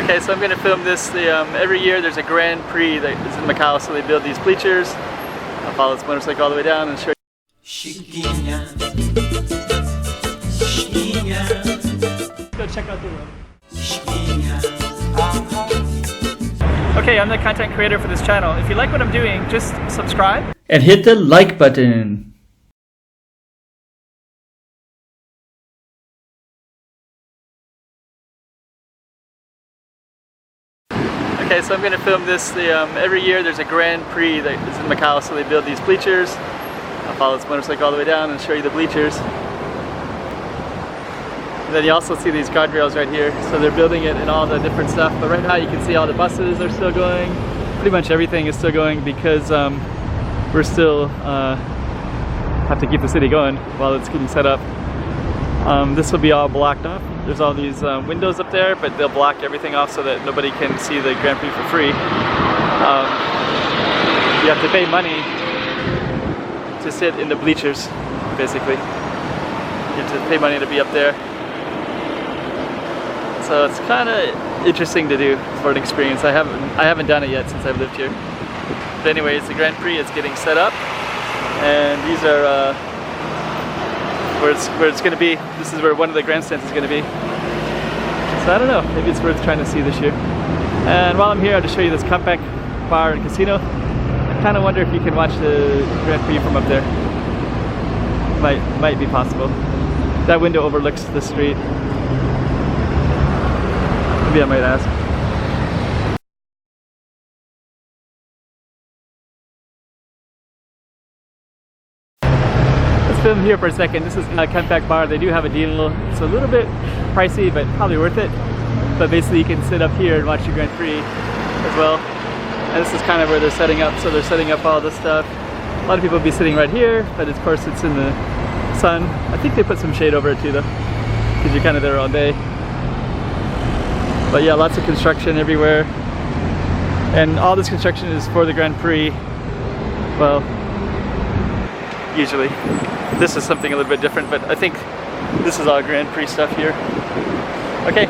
Okay, so I'm going to film this. Every year there's a Grand Prix that is in Macau, so they build these bleachers. I'll follow this motorcycle all the way down and show you. Go check out the room. Okay, I'm the content creator for this channel. If you like what I'm doing, just subscribe and hit the like button. Okay, so I'm going to film this. Every year there's a Grand Prix that is in Macau, so they build these bleachers. I'll follow this motorcycle all the way down and show you the bleachers. And then you also see these guardrails right here, so they're building it and all the different stuff. But right now you can see all the buses are still going. Pretty much everything is still going because we're still have to keep the city going while it's getting set up. This will be all blocked off. There's all these windows up there, but they'll block everything off so that nobody can see the Grand Prix for free. You have to pay money to sit in the bleachers, basically. You have to pay money to be up there. So it's kind of interesting to do for an experience. I haven't done it yet since I've lived here. But anyways, the Grand Prix is getting set up, and these are where it's going to be. This is where one of the grandstands is going to be. So I don't know, maybe it's worth trying to see this year. And while I'm here, I'll just show you this comeback bar and casino. I kind of wonder if you can watch the Grand Prix from up there. Might be possible. That window overlooks the street. Maybe I might ask. Film here for a second. This is a comeback bar. They do have a deal. It's a little bit pricey, but probably worth it. But basically you can sit up here and watch the Grand Prix as well. And this is kind of where they're setting up. So they're setting up all this stuff. A lot of people will be sitting right here, but of course it's in the sun. I think they put some shade over it too though, because you're kind of there all day. But yeah, lots of construction everywhere. And all this construction is for the Grand Prix. Well, usually. This is something a little bit different, but I think this is all Grand Prix stuff here. Okay,